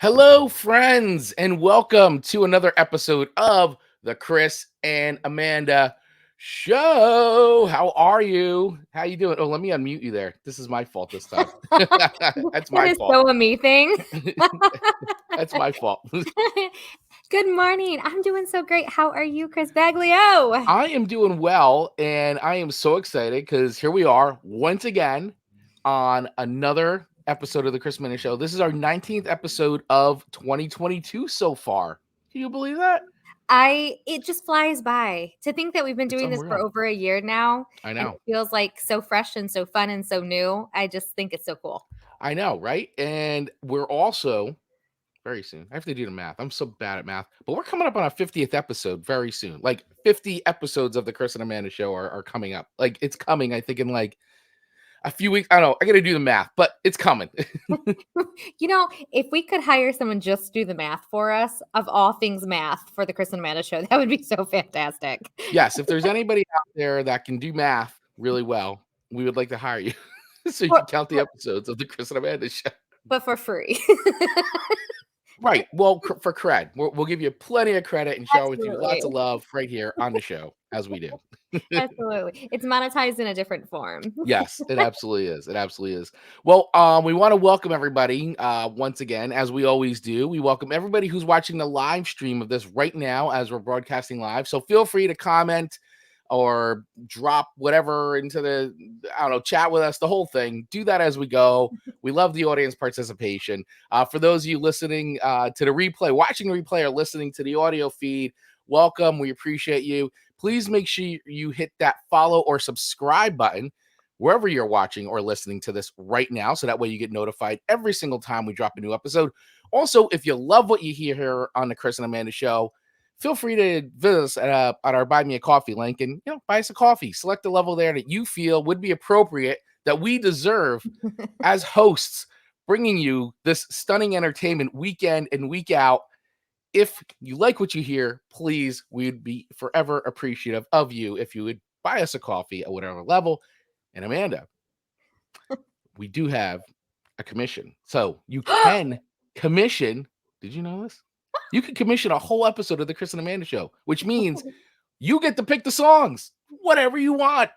Hello, friends, and welcome to another episode of the Chris and Amanda Show. How are you? How you doing? Oh, let me unmute you there. This is my fault this time. That's That my is fault. so amazing. That's my fault. Good morning. I'm doing so great. How are you, Chris Baglio? I am doing well, and I am so excited because here we are once again on another episode of the Chris Minute Show. This is our 19th episode of 2022 so far. Can you believe that? It just flies by to think that we've been It's doing this for unreal. over a year now, I and know. it feels like so fresh and so fun and so new. I just think it's so cool. I know, right? And we're also very soon. I have to do the math. I'm so bad at math, but we're coming up on our 50th episode very soon. Like 50 episodes of the Chris and Amanda Show are coming up. Like it's coming, I think, in like a few weeks. I don't know. I got to do the math, but it's coming. If we could hire someone just to do the math for us of all things math for the Chris and Amanda Show, that would be so fantastic. Yes, if there's anybody out there that can do math really well, we would like to hire you so you For- can count the episodes of the Chris and Amanda Show. but for free. Right. Well, for cred, we'll give you plenty of credit and shower with you lots Absolutely. of love right here on the show, as we do. Absolutely. It's monetized in a different form. Yes, it absolutely is. It absolutely is. Well, we want to welcome everybody once again, as we always do. We welcome everybody who's watching the live stream of this right now as we're broadcasting live. So feel free to comment or drop whatever into the, I don't know, chat with us, the whole thing. Do that as we go. We love the audience participation. For those of you listening to the replay, watching the replay, or listening to the audio feed, welcome. We appreciate you. Please make sure you hit that follow or subscribe button wherever you're watching or listening to this right now. So that way you get notified every single time we drop a new episode. Also, if you love what you hear here on the Chris and Amanda Show, feel free to visit us at our Buy Me a Coffee link and buy us a coffee. Select the level there that you feel would be appropriate, that we deserve as hosts, bringing you this stunning entertainment week in and week out. If you like what you hear, please, we'd be forever appreciative of you if you would buy us a coffee at whatever level. And Amanda, we do have a commission. So you can commission. Did you know this? You can commission a whole episode of the Chris and Amanda Show, which means you get to pick the songs, whatever you want.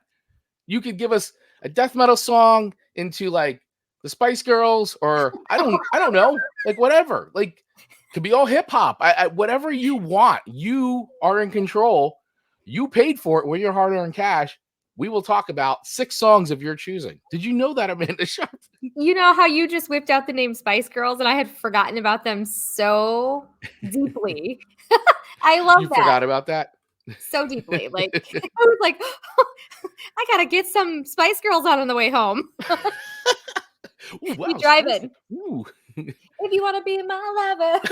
You could give us a death metal song into like the Spice Girls, or I don't know, like whatever. Like could be all hip hop. Whatever you want. You are in control. You paid for it with your hard-earned cash. We will talk about 6 songs of your choosing. Did you know that, Amanda Sharp? You know how you just whipped out the name Spice Girls, and I had forgotten about them so deeply. I love You that forgot about that? so deeply. Like I was like, I gotta get some Spice Girls on the way home. Ooh, Be wow, spicy. driving. Ooh. If you want to be my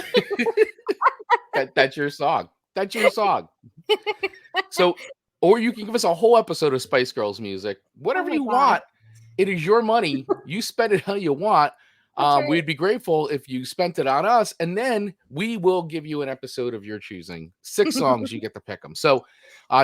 lover. That's your song. That's your song. So, or you can give us a whole episode of Spice Girls music, whatever my you God. want. It is your money. You spend it how you want. That's right. We'd be grateful if you spent it on us, and then we will give you an episode of your choosing. 6 songs, you get to pick them. So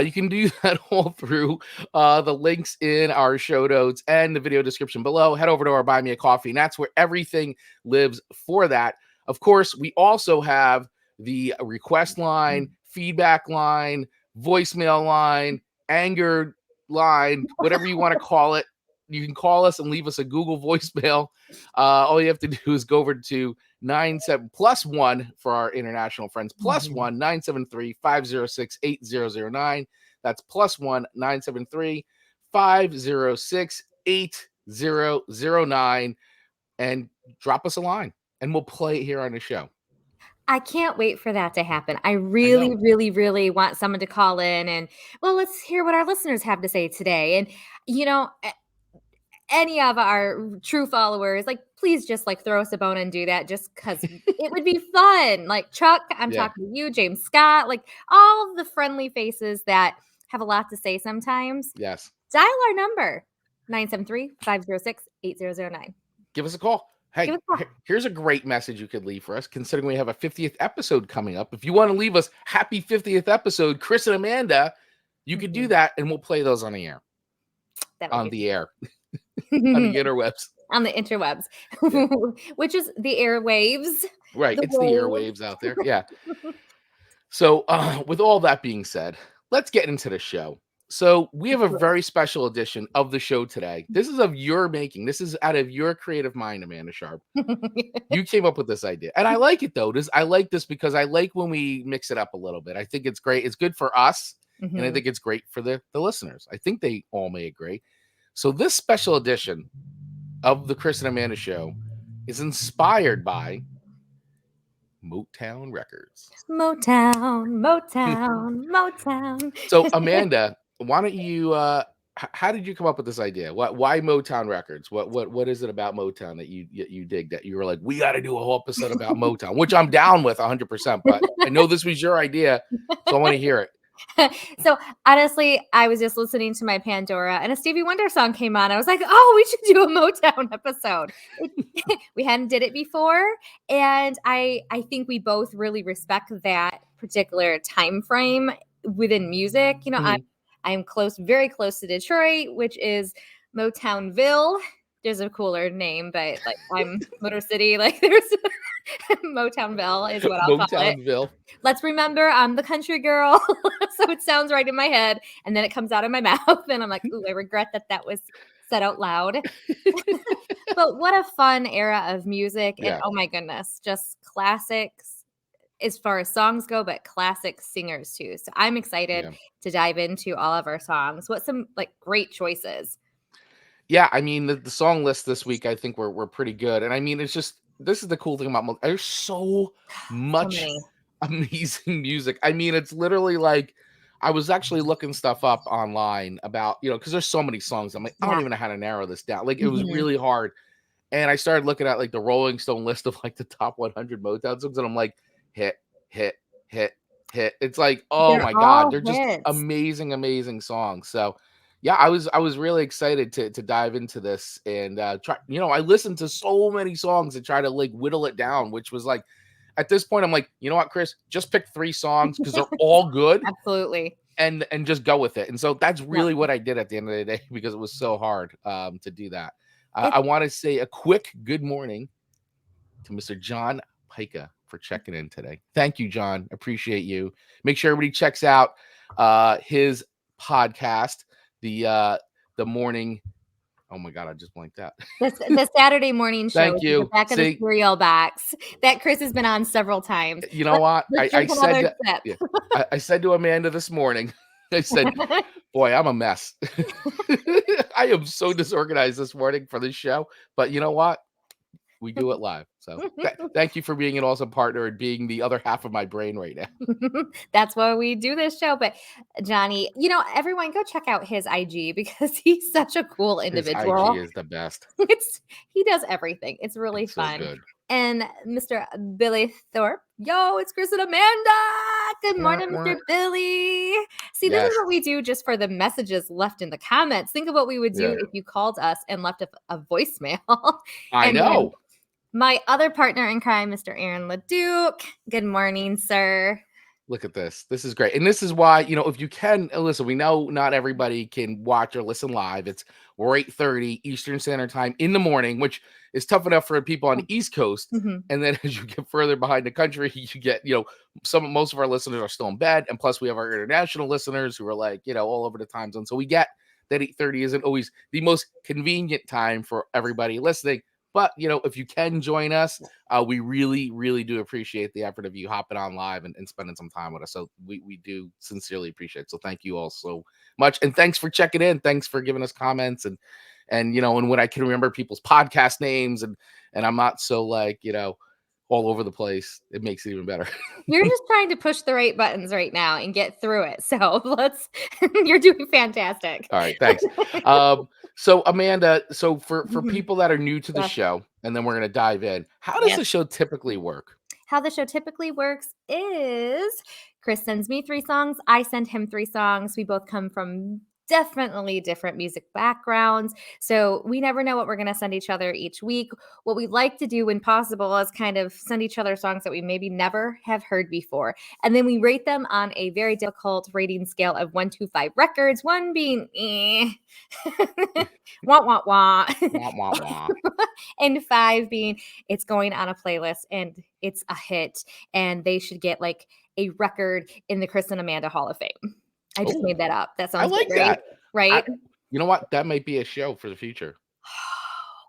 you can do that all through the links in our show notes and the video description below. Head over to our Buy Me a Coffee, and that's where everything lives for that. Of course, we also have the request line, feedback line, voicemail line, anger line, whatever you want to call it. You can call us and leave us a Google voicemail. All you have to do is go over to 97 plus 1 for our international friends, plus 1 973 506 8009. That's plus 1 973 506 8009. And drop us a line and we'll play it here on the show. I can't wait for that to happen. I really, really, really want someone to call in and, well, let's hear what our listeners have to say today. And, any of our true followers, like, please just like throw us a bone and do that just because it would be fun. Like Chuck, I'm talking to you, James Scott, like all of the friendly faces that have a lot to say sometimes. Yes. Dial our number, 973-506-8009. Give us a call. Hey, here's a great message you could leave for us, considering we have a 50th episode coming up. If you want to leave us happy 50th episode, Chris and Amanda, you could do that, and we'll play those on the air. On the air. On the interwebs. On the interwebs, which is the airwaves. Right. The It's the waves. airwaves out there. Yeah. So, with all that being said, let's get into the show. So, we have a very special edition of the show today. This is of your making. This is out of your creative mind, Amanda Sharp. You came up with this idea. And I like it though. I like this because I like when we mix it up a little bit. I think it's great. It's good for us. And I Mhm. think it's great for the listeners. I think they all may agree. So, this special edition of the Chris and Amanda show is inspired by Motown Records. Motown, Motown, Motown. So, Amanda, why don't you? How did you come up with this idea? Why Motown Records? What is it about Motown that you dig that you were like, we got to do a whole episode about Motown, which I'm down with 100%. But I know this was your idea, so I want to hear it. So honestly, I was just listening to my Pandora and a Stevie Wonder song came on. I was like, oh, we should do a Motown episode. We hadn't did it before. And I think we both really respect that particular time frame within music. You know, Mhm. I'm very close to Detroit, which is Motownville. There's a cooler name, but like I'm Motor City, like there's Motownville is what I'll call it. Motownville. Let's remember I'm the country girl. So it sounds right in my head. And then it comes out of my mouth. And I'm like, ooh, I regret that was said out loud. But what a fun era of music. And Yeah, oh my goodness, just classics as far as songs go, but classic singers too. So I'm excited yeah, to dive into all of our songs. What some like great choices. yeah. I mean, the song list this week, I think we're pretty good. And I mean, it's just this is the cool thing about there's so So much many. amazing music. I mean, it's literally like I was actually looking stuff up online about, because there's so many songs. I'm like, I don't Yeah. even know how to narrow this down. Like, it was Mhm. really hard. And I started looking at like the Rolling Stone list of like the top 100 Motown songs, and I'm like, hit, hit, hit, hit. It's like, oh They're my God, all they're just hits. amazing, amazing songs. So yeah, I was really excited to dive into this and try. I listened to so many songs and try to like whittle it down, which was like at this point, I'm like, you know what, Chris, just pick 3 songs because they're all good Absolutely. and just go with it. And so that's Yep. really what I did at the end of the day because it was so hard to do that. It's I want to say a quick good morning to Mr. John Pica for checking in today. Thank you, John. Appreciate you. Make sure everybody checks out his podcast, the morning. Oh my God, I just blanked out. the Saturday morning show Thank is in the you. back of the See, cereal box that Chris has been on several times. you know Let's what? let's I drink said another to, yeah, I said to Amanda this morning, I said, sip. boy, I'm a mess. I am so disorganized this morning for this show. But you know what? We do it live. So thank you for being an awesome partner and being the other half of my brain right now. That's why we do this show. But Johnny, everyone go check out his IG because he's such a cool His IG individual. is the best. He does everything. It's really It's so fun. good. And Mr. Billy Thorpe, yo, it's Chris and Amanda. Good Wah, morning, wah. Mr. Billy. See, this is Yes. what we do just for the messages left in the comments. Think of what we would do Yeah. if you called us and left a voicemail. I And then know. my other partner in crime, Mr. Aaron LeDuc. Good morning, sir. Look at this. This is great. And this is why, if you can listen, we know not everybody can watch or listen live. We're 8:30 Eastern Standard Time in the morning, which is tough enough for people on the East Coast. Mhm. And then as you get further behind the country, you get, most of our listeners are still in bed. And plus we have our international listeners who are like, all over the time zone. So we get that 8:30 isn't always the most convenient time for everybody listening. But, if you can join us, we really, really do appreciate the effort of you hopping on live and spending some time with us. So we do sincerely appreciate it. So thank you all so much. And thanks for checking in. Thanks for giving us comments and when I can remember people's podcast names and I'm not so like, all over the place, it makes it even better. You're just trying to push the right buttons right now and get through it. So you're doing fantastic. All right, thanks. So Amanda, so for Mhm. people that are new to the Yes. show, and then we're gonna dive in, how does Yes. the show typically work? How the show typically works is Chris sends me 3 songs. I send him 3 songs. We both come from definitely different music backgrounds. So we never know what we're going to send each other each week. What we like to do when possible is kind of send each other songs that we maybe never have heard before. And then we rate them on a very difficult rating scale of 1 to 5 records, one being wah, wah, wah. Wah, wah, wah. And 5 being it's going on a playlist and it's a hit and they should get like a record in the Chris and Amanda Hall of Fame. I just made that up. That I sounds like good, right? that. Right? You know what? That might be a show for the future.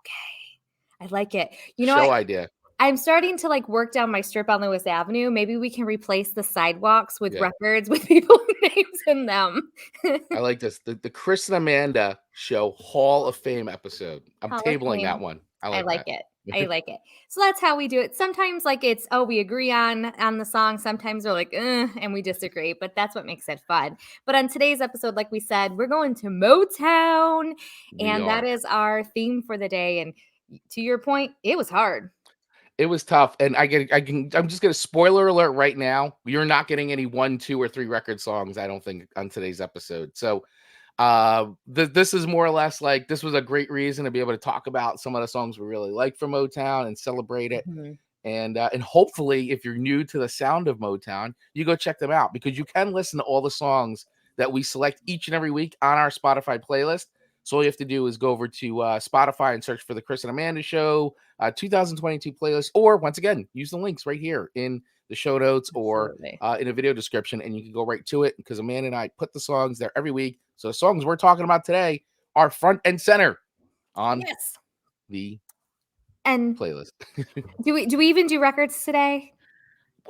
Okay. I like it. You know Show what? idea. I'm starting to like work down my strip on Lewis Avenue. Maybe we can replace the sidewalks with records with people's names in them. I like this. The Chris and Amanda Show Hall of Fame episode. I'm Hall of tabling that Fame. one. I I like like that. it. I like it. So that's how we do it. Sometimes like it's, oh, we agree on the song. Sometimes we're like, and we disagree, but that's what makes it fun. But on today's episode, like we said, we're going to Motown, and that is our theme for the day. And to your point, it was hard. It was tough, and I'm just gonna spoiler alert right now. You're not getting any 1, 2, or 3 record songs, I don't think, on today's episode. So this is more or less like this was a great reason to be able to talk about some of the songs we really like from Motown and celebrate it. And hopefully if you're new to the sound of Motown, you go check them out, because you can listen to all the songs that we select each and every week on our Spotify playlist. So all you have to do is go over to Spotify and search for the Chris and Amanda Show 2022 playlist, or once again, use the links right here in the show notes or in a video description, and you can go right to it, because Amanda and I put the songs there every week. So the songs we're talking about today are front and center on the playlist. do we even do records today?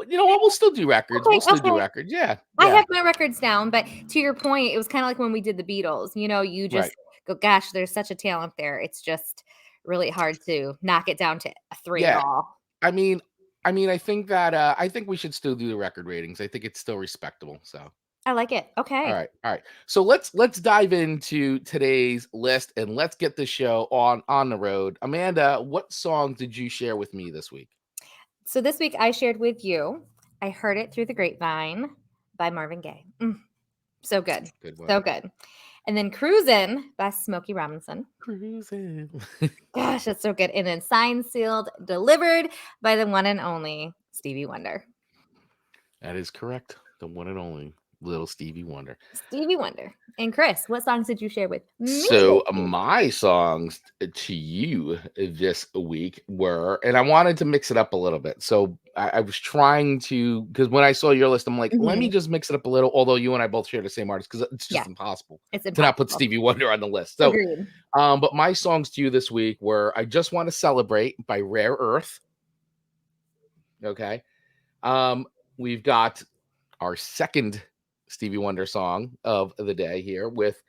You know what? We'll still do records. Okay, we'll still do records. Yeah. I have my records down, but to your point, it was kind of like when we did the Beatles. You know, you just go, gosh, there's such a talent there. It's just really hard to knock it down to a 3 at all. I mean, I think that I think we should still do the record ratings. I think it's still respectable. So I like it. Okay. All right. So let's dive into today's list and let's get the show on the road. Amanda, what song did you share with me this week? So this week I shared with you, I Heard It Through the Grapevine by Marvin Gaye. So good. Good one. So good. And then Cruisin by Smokey Robinson. Cruisin. Gosh, that's so good. And then Signed, Sealed, Delivered by the one and only Stevie Wonder. That is correct. The one and only little Stevie Wonder. Stevie Wonder. And Chris, what songs did you share with me? So my songs to you this week were, and I wanted to mix it up a little bit. So I was trying to, because when I saw your list, I'm like, let me just mix it up a little. Although you and I both share the same artist, because it's just impossible to not put Stevie Wonder on the list. So, but my songs to you this week were "I Just Want to Celebrate" by Rare Earth. Okay, we've got our second Stevie Wonder song of the day here with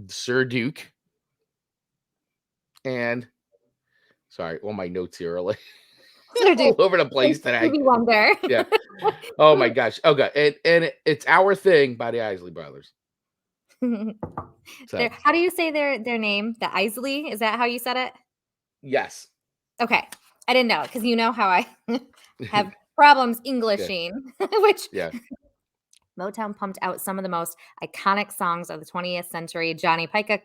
Sir Duke, and sorry, all my notes here are like all over the place today. Stevie Wonder. Yeah. Oh my gosh. Okay. And it's Our Thing by the Isley Brothers. So. How do you say their name? The Isley? Is that how you said it? Yes. Okay. I didn't know, because you know how I have problems Englishing, which Motown pumped out some of the most iconic songs of the 20th century. Johnny Pika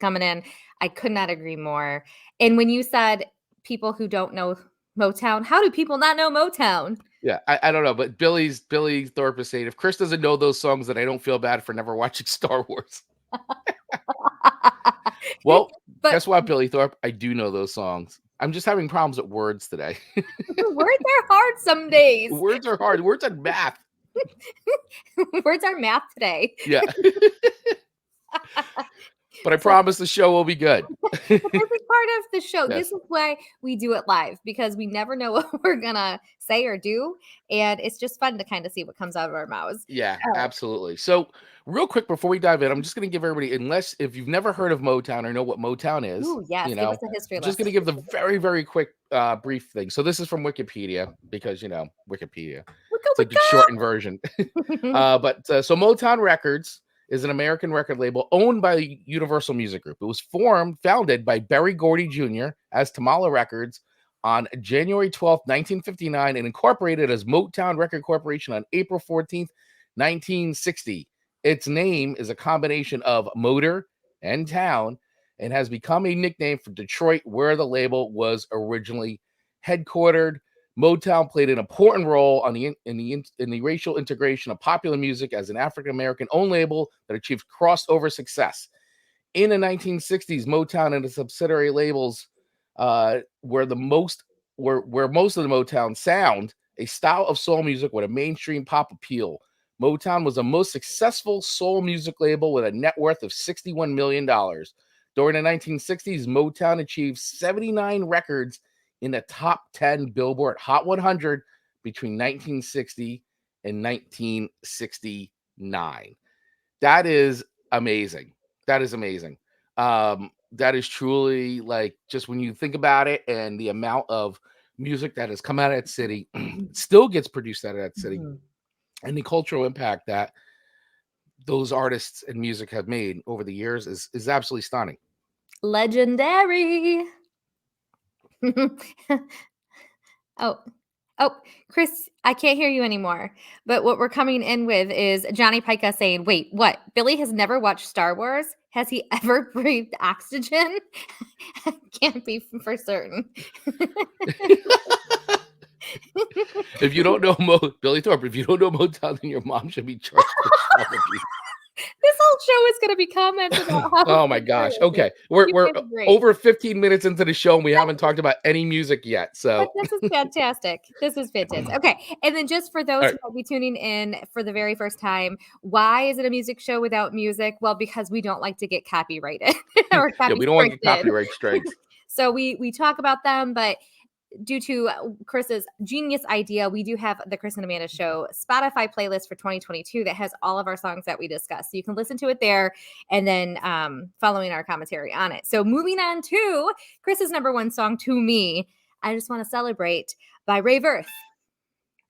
coming in. I could not agree more. And when you said people who don't know Motown, how do people not know Motown? Yeah, I don't know, but Billy Thorpe is saying, if Chris doesn't know those songs, then I don't feel bad for never watching Star Wars. Well, guess what, Billy Thorpe? I do know those songs. I'm just having problems with words today. Words are hard some days. Words are hard. Words are math. Words are math today. Yeah. But I promise the show will be good. This is part of the show. Yes. This is why we do it live, because we never know what we're going to say or do. And it's just fun to kind of see what comes out of our mouths. Yeah, absolutely. So real quick, before we dive in, I'm just going to give everybody, if you've never heard of Motown or know what Motown is, yes, give us a history lesson. Just going to give the very, very quick brief thing. So this is from Wikipedia, because, Wikipedia. It's like the shortened version. So Motown Records is an American record label owned by the Universal Music Group. It was founded by Berry Gordy Jr. as Tamala Records on January 12th, 1959, and incorporated as Motown Record Corporation on April 14th, 1960. Its name is a combination of motor and town and has become a nickname for Detroit, where the label was originally headquartered. Motown played an important role in the racial integration of popular music as an African American owned label that achieved crossover success. In the 1960s, Motown and its subsidiary labels were where most of the Motown sound, a style of soul music with a mainstream pop appeal. Motown was the most successful soul music label with a net worth of $61 million. During the 1960s, Motown achieved 79 records in the top 10 Billboard Hot 100 between 1960 and 1969. That is amazing. That is amazing. That is truly like, just when you think about it and the amount of music that has come out of that city, still gets produced out of that city, Mhm. and the cultural impact that those artists and music have made over the years is absolutely stunning. Legendary. Oh, oh, Chris, I can't hear you anymore. But what we're coming in with is Johnny Pica saying, "Wait, what? Billy has never watched Star Wars? Has he ever breathed oxygen?" Can't be for certain. If you don't know Billy Thorpe, if you don't know Motown, then your mom should be charged with child abuse. This whole show is going to be comments about how Oh my gosh. Okay. We're you we're guys are great. over 15 minutes into the show and we haven't talked about any music yet. But So this is fantastic. This is fantastic. Okay, and then just for those all who right. might be tuning in for the very first time, why is it a music show without music? Well, because we don't like to get copyrighted or Yeah, copy we don't want to get restricted. copyright strikes. So we talk about them, but due to Chris's genius idea, we do have the Chris and Amanda Show Spotify playlist for 2022 that has all of our songs that we discussed. So you can listen to it there and then following our commentary on it. So moving on to Chris's number one song, To Me, I Just Want to Celebrate by Rave Earth.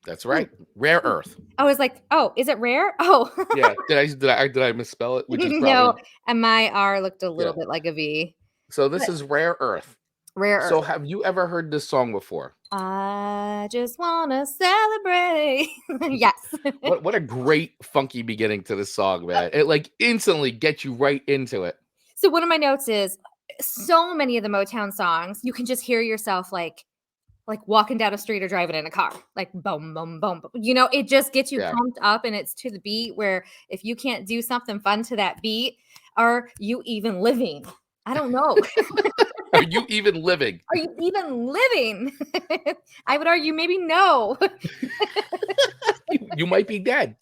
That's right. Rare Earth. I was like, oh, is it rare? Oh. Yeah. Did I misspell it? Which is No, probably and my R looked a yeah. little bit like a V. So this But is Rare Earth. Rare So Earth. have you ever heard this song before? I just want to celebrate. Yes. What a great funky beginning to this song, man. It like instantly gets you right into it. So one of my notes is so many of the Motown songs, you can just hear yourself like walking down a street or driving in a car, like boom, boom, boom, boom. You know, it just gets you Yeah. pumped up and it's to the beat where if you can't do something fun to that beat, are you even living? I don't know. Are you even living? Are you even living? I would argue maybe no. You might be dead.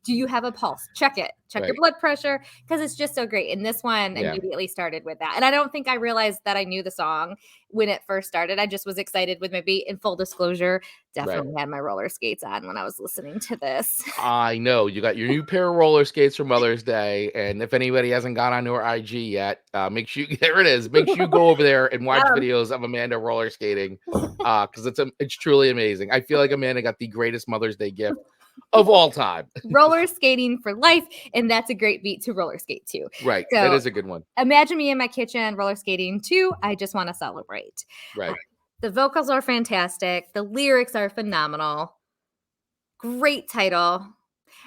Do you have a pulse? Check it. Check your Right. blood pressure because it's just so great. And this one Yeah. immediately started with that. And I don't think I realized that I knew the song when it first started. I just was excited with my beat. In full disclosure, definitely had my roller skates on when I was listening to this. I know you got your new pair of roller skates for Mother's Day, and if anybody hasn't gone onto her IG yet, make sure there it is. Make sure you go over there and watch videos of Amanda roller skating, because it's truly amazing. I feel like Amanda got the greatest Mother's Day gift of all time. Roller skating for life, and that's a great beat to roller skate to. Right, So that is a good one. imagine me in my kitchen roller skating too. I just want to celebrate. Right. The vocals are fantastic. The lyrics are phenomenal. Great title.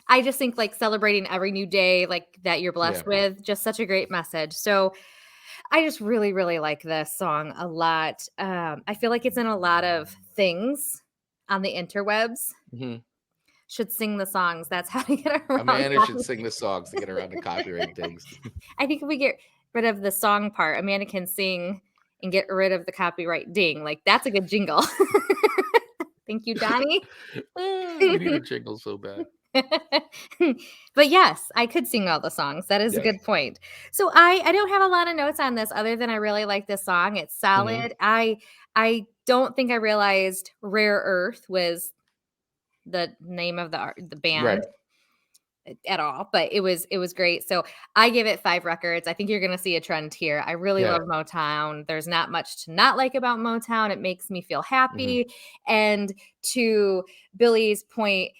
I just think like celebrating every new day, like that you're blessed with, just such a great message. So I just really, really like this song a lot. I feel like it's in a lot of things on the interwebs. Mm-hmm. Should sing the songs. That's how to get around. Amanda should sing the songs to get around the copyright things. I think if we get rid of the song part, Amanda can sing and get rid of the copyright ding. Like that's a good jingle. Thank you, Donnie. We need a jingle so bad. But yes, I could sing all the songs. That is a good point. So I don't have a lot of notes on this other than I really like this song. It's solid. I don't think I realized Rare Earth was the name of the band at all, but it was great. So I give it 5 records. I think you're going to see a trend here. I really love Motown. There's not much to not like about Motown. It makes me feel happy. And to Billy's point,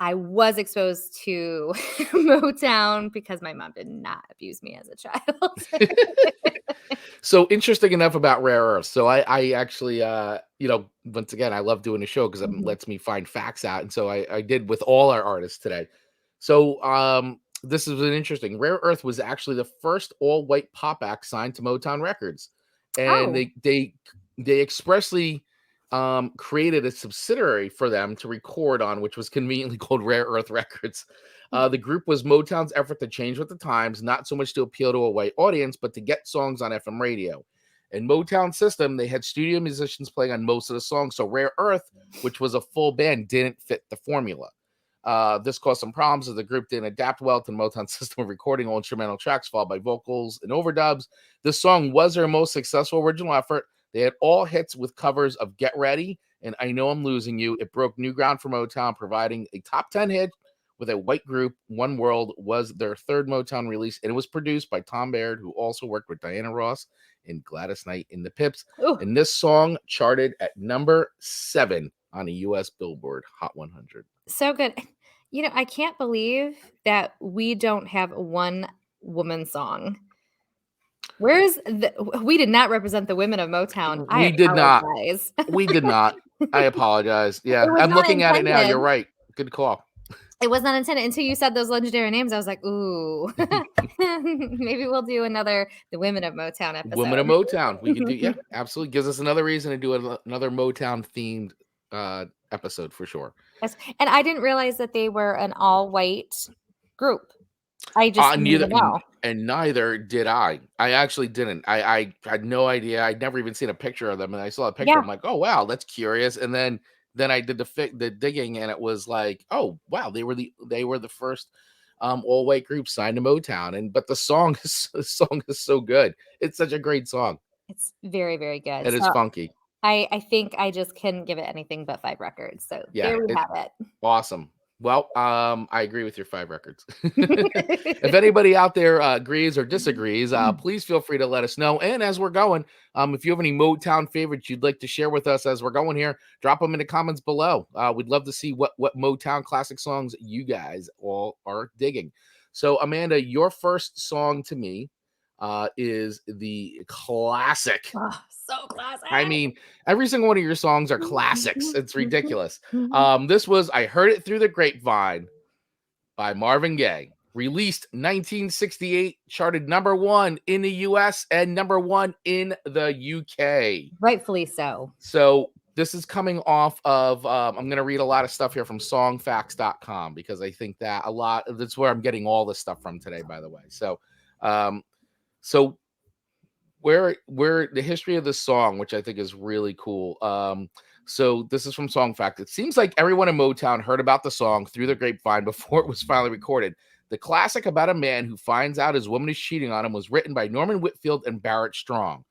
I was exposed to Motown because my mom did not abuse me as a child. So interesting enough about Rare Earth. So I actually, once again, I love doing the show because it lets me find facts out. And so I did with all our artists today. So this is an interesting. Rare Earth was actually the first all-white pop act signed to Motown Records, and Oh. they expressly created a subsidiary for them to record on, which was conveniently called Rare Earth Records. The group was Motown's effort to change with the times, not so much to appeal to a white audience, but to get songs on FM radio. In Motown system, they had studio musicians playing on most of the songs, so Rare Earth, which was a full band, didn't fit the formula. This caused some problems as the group didn't adapt well to the Motown system of recording all instrumental tracks followed by vocals and overdubs. This song was their most successful original effort. They had all hits with covers of Get Ready and I Know I'm Losing You. It broke new ground for Motown, providing a top 10 hit with a white group. One World was their third Motown release, and it was produced by Tom Baird, who also worked with Diana Ross and Gladys Knight in the Pips. Ooh. And this song charted at number 7 on a U.S. Billboard Hot 100. So good. I can't believe that we don't have one woman song. We did not represent the women of Motown. I apologize. We did not. I apologize. Yeah, I'm looking at it now. You're right. Good call. It was not intended until you said those legendary names. I was like, ooh, maybe we'll do the Women of Motown episode. Women of Motown. We could do, yeah, absolutely. Gives us another reason to do another Motown themed episode for sure. Yes. And I didn't realize that they were an all white group. I just didn't know. And neither did I. I actually didn't. I had no idea. I'd never even seen a picture of them, and I saw a picture. Yeah. I'm like, oh wow, that's curious. And then I did the digging, and it was like, oh wow, they were the first all white group signed to Motown. But the song is so good. It's such a great song. It's very, very good. It is funky. I think I just couldn't give it anything but 5 records. So yeah, there we have it. Awesome. Well, I agree with your 5 records. If anybody out there agrees or disagrees, please feel free to let us know. And as we're going, if you have any Motown favorites you'd like to share with us as we're going here, drop them in the comments below. We'd love to see what Motown classic songs you guys all are digging. So, Amanda, your first song to me is the classic. Oh, so classic. I mean, every single one of your songs are classics. It's ridiculous. This was I Heard It Through the Grapevine by Marvin Gaye. Released 1968, charted number 1 in the US and number 1 in the UK. Rightfully so. So this is coming off of, I'm going to read a lot of stuff here from songfacts.com because I think that that's where I'm getting all this stuff from today, by the way. So, where the history of this song, which I think is really cool. So this is from Song Fact. It seems like everyone in Motown heard about the song through the grapevine before it was finally recorded. The classic about a man who finds out his woman is cheating on him was written by Norman Whitfield and Barrett Strong.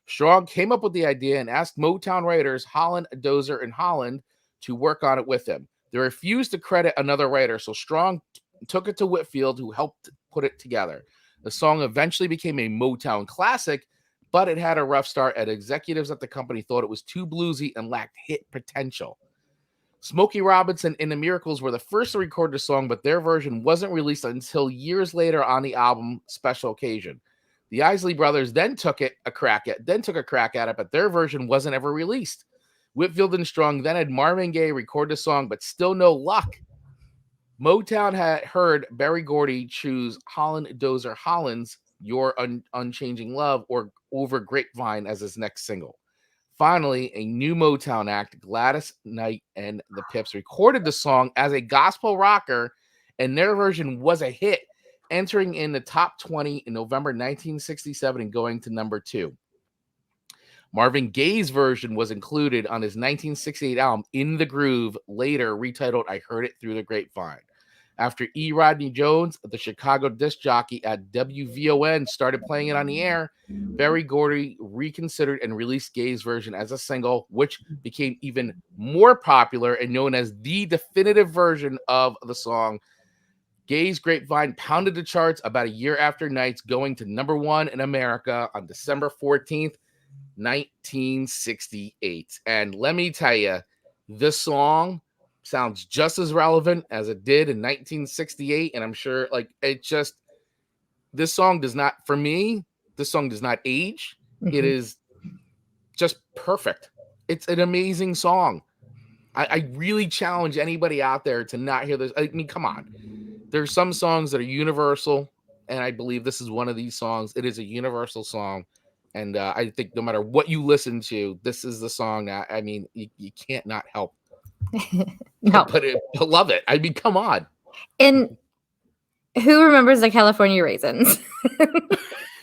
Strong came up with the idea and asked Motown writers Holland, Dozier, and Holland to work on it with him. They refused to credit another writer, so Strong took it to Whitfield, who helped put it together. The song eventually became a Motown classic, but it had a rough start as executives at the company thought it was too bluesy and lacked hit potential. Smokey Robinson and the Miracles were the first to record the song, but their version wasn't released until years later on the album Special Occasion. The Isley brothers then took a crack at it, but their version wasn't ever released. Whitfield and Strong then had Marvin Gaye record the song, but still no luck. Motown had heard Berry Gordy choose Holland, Dozier, Holland's Your Unchanging Love or Over Grapevine as his next single. Finally, a new Motown act, Gladys Knight and the Pips, recorded the song as a gospel rocker, and their version was a hit, entering in the top 20 in November 1967 and going to number 2. Marvin Gaye's version was included on his 1968 album, In the Groove, later retitled I Heard It Through the Grapevine. After E. Rodney Jones, the Chicago disc jockey at WVON, started playing it on the air, Berry Gordy reconsidered and released Gaye's version as a single, which became even more popular and known as the definitive version of the song. Gaye's Grapevine pounded the charts about a year after Knight's, going to number 1 in America on December 14th, 1968. And let me tell you, this song sounds just as relevant as it did in 1968, and I'm sure this song does not age. It is just perfect. It's an amazing song. I really challenge anybody out there to not hear this. I mean, come on. there's some songs that are universal, and I believe this is one of these songs. It is a universal song, and I think no matter what you listen to, this is the song that I mean you can't not help No. but love it. I mean, come on. And who remembers the California Raisins?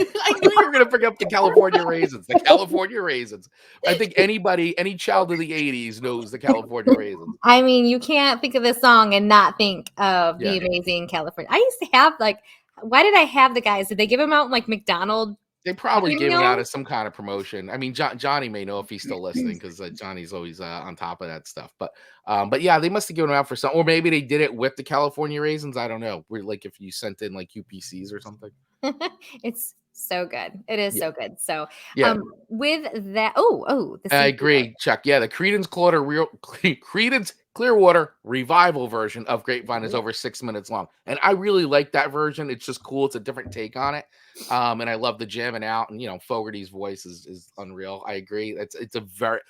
I knew you were going to bring up the California Raisins. The California Raisins. I think any child of the 80s knows the California Raisins. I mean, you can't think of this song and not think of the Yeah. amazing California. I used to have like, why did I have the guys? Did they give them out in, like McDonald's? They probably Happy gave it Meal? out as some kind of promotion. I mean, Johnny may know if he's still listening because Johnny's always on top of that stuff. But yeah, they must have given them out for some, or maybe they did it with the California Raisins. I don't know. We're like if you sent in like UPCs or something. It's so good. It is Yeah. so good. So Yeah. with that, the I CD agree, Chuck. Yeah, the Creedence Clearwater revival version of Grapevine is over 6 minutes long, and I really like that version. It's just cool. It's a different take on it, and I love the jamming out. And Fogerty's voice is unreal. I agree. It's a very.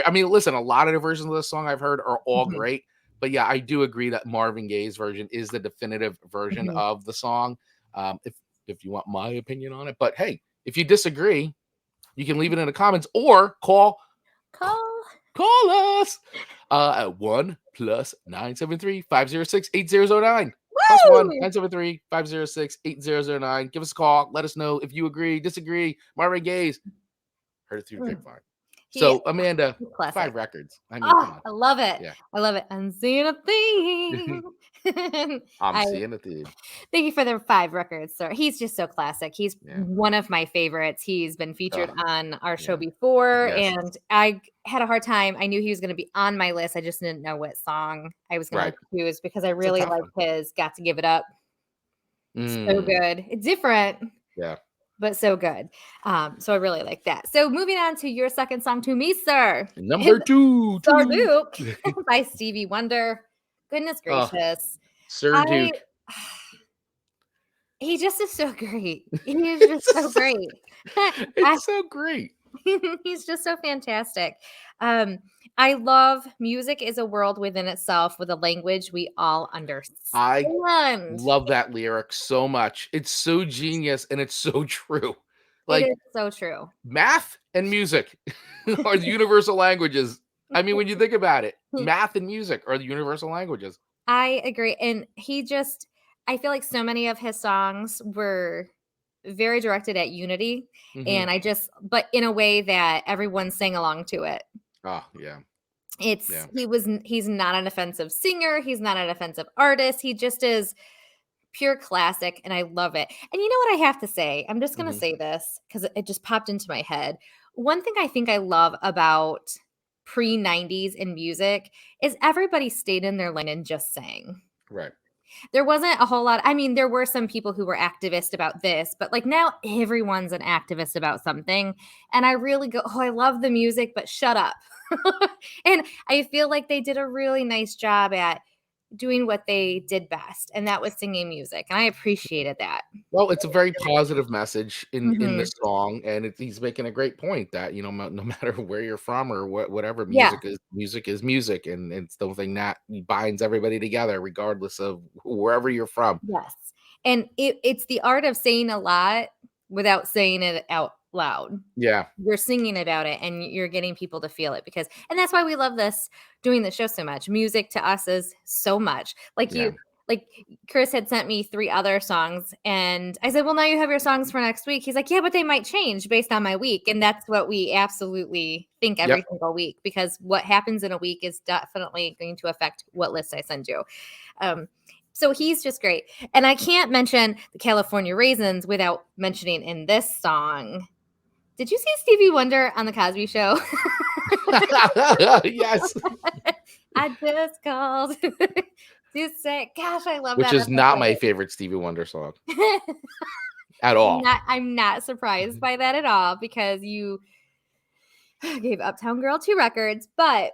I mean, listen, a lot of the versions of this song I've heard are all great, but yeah, I do agree that Marvin Gaye's version is the definitive version of the song. If you want my opinion on it, but hey, if you disagree, you can leave it in the comments or call us at 1+973-506-8009. Plus 1-973-506-8009. Give us a call. Let us know if you agree, disagree. Marvin Gaye's heard it through the grapevine. So Amanda, classic. 5 records. I mean, come on. I love it. Yeah. I love it. I'm seeing a theme. I'm seeing a theme. Thank you for the 5 records, sir. He's just so classic. He's one of my favorites. He's been featured on our show before, and I had a hard time. I knew he was going to be on my list. I just didn't know what song I was going to choose because I really like his "Got to Give It Up." So good. It's different. Yeah. But so good. So I really like that. So moving on to your second song to me, sir. Number 2. Sir Duke by Stevie Wonder. Goodness gracious. Sir Duke. He just is so great. He is just so great. It's so great. He's just so fantastic. I love music is a world within itself with a language we all understand. I love that lyric so much. It's so genius and it's so true. Like, it is so true. Math and music are the universal languages. I mean, when you think about it, math and music are the universal languages. I agree. And I feel like so many of his songs were very directed at unity. And but in a way that everyone sang along to it. Oh, yeah. He's not an offensive singer. He's not an offensive artist. He just is pure classic. And I love it. And you know what I have to say? I'm just going to say this because it just popped into my head. One thing I think I love about pre-90s in music is everybody stayed in their lane and just sang. Right. There wasn't a whole lot. I mean, there were some people who were activists about this, but like now everyone's an activist about something. And I really go, I love the music, but shut up. And I feel like they did a really nice job at doing what they did best, and that was singing music. And I appreciated that. Well, it's a very positive message in this song, and he's making a great point that no matter where you're from or whatever, music is music, and it's the thing that binds everybody together, regardless of wherever you're from. Yes, and it's the art of saying a lot without saying it out loud. Yeah, you're singing about it and you're getting people to feel it and that's why we love doing the show so much. Music to us is so much like Chris had sent me 3 other songs and I said, well, now you have your songs for next week. He's like, yeah, but they might change based on my week. And that's what we absolutely think every single week, because what happens in a week is definitely going to affect what list I send you. So he's just great. And I can't mention the California Raisins without mentioning in this song. Did you see Stevie Wonder on The Cosby Show? Yes. I just called to say, gosh, I love that. Which is not my favorite Stevie Wonder song at all. I'm not surprised by that at all because you gave Uptown Girl 2 records, but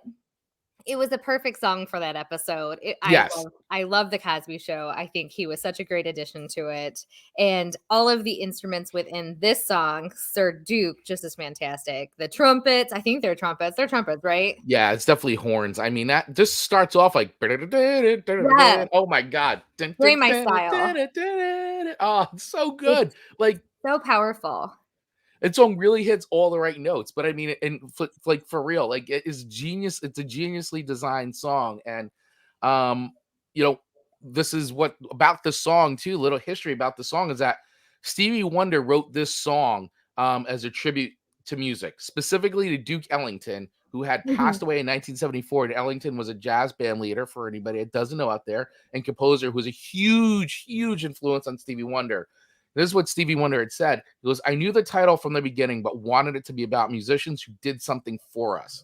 It was a perfect song for that episode. Yes. I love The Cosby Show. I think he was such a great addition to it. And all of the instruments within this song, Sir Duke, just as fantastic. The trumpets, I think they're trumpets. They're trumpets, right? Yeah, it's definitely horns. I mean, that just starts off like, Yeah, oh my God. very my style. Oh, it's so good. It's Like, so powerful. that song really hits all the right notes, but I mean, and like for real, like it is genius. It's a geniusly designed song, and um, you know, this is what about the song too. Little history about the song is that Stevie Wonder wrote this song as a tribute to music, specifically to Duke Ellington, who had Mhm. passed away in 1974. And Ellington was a jazz band leader, for anybody that doesn't know out there, and composer who was a huge, huge influence on Stevie Wonder. This is what Stevie Wonder had said. He goes, I knew the title from the beginning, but wanted it to be about musicians who did something for us.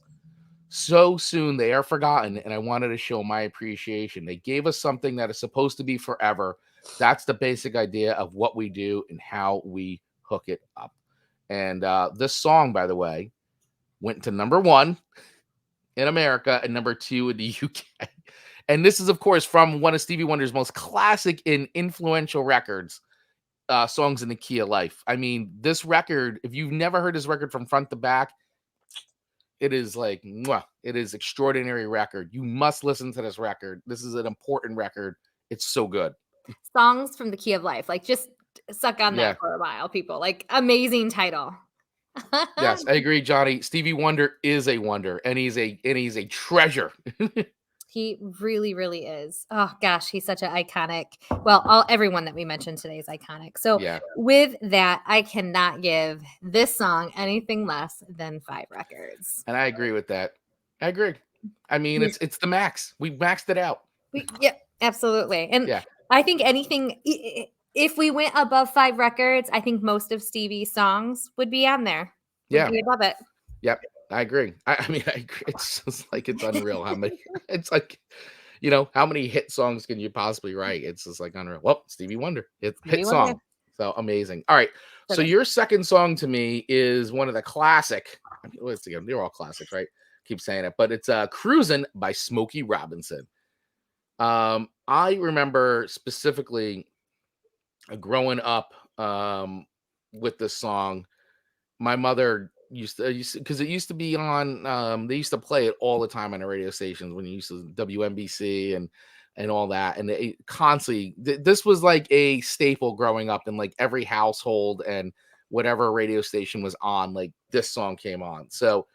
So soon they are forgotten, and I wanted to show my appreciation. They gave us something that is supposed to be forever. That's the basic idea of what we do and how we hook it up. And this song, by the way, went to #1 in America and #2 in the UK. And this is, of course, from one of Stevie Wonder's most classic and influential records, Songs in the Key of Life. I mean, this record, if you've never heard this record from front to back, it is like, mwah, it is extraordinary record. You must listen to this record. This is an important record. It's so good. Songs from the Key of Life. Like, just suck on Yeah. that for a while, people. Like, amazing title. Yes, I agree, Johnny. Stevie Wonder is a wonder, and he's a treasure. He really, really is. Oh gosh, he's such an iconic. Well, everyone that we mentioned today is iconic. So Yeah. with that, I cannot give this song anything less than 5 records. And I agree with that. I agree. I mean, Yeah. it's the max. We maxed it out. Yeah, absolutely. And Yeah. I think anything, if we went above 5 records, I think most of Stevie's songs would be on there. Would Yeah. be above it. Yep. I agree. I mean, I agree. It's just like it's unreal how many. It's like, how many hit songs can you possibly write? It's just like unreal. Well, Stevie Wonder, it's Stevie hit Wonder. song. So amazing. All right. So Perfect. your second song to me is one of the classic. I mean, let's see, they're all classics, right? Keep saying it, but it's "Cruisin" by Smokey Robinson. I remember specifically growing up with this song. My mother used to because it used to be on. They used to play it all the time on the radio stations when you used to WNBC and all that, and it constantly. This was like a staple growing up in like every household, and whatever radio station was on, like this song came on. So,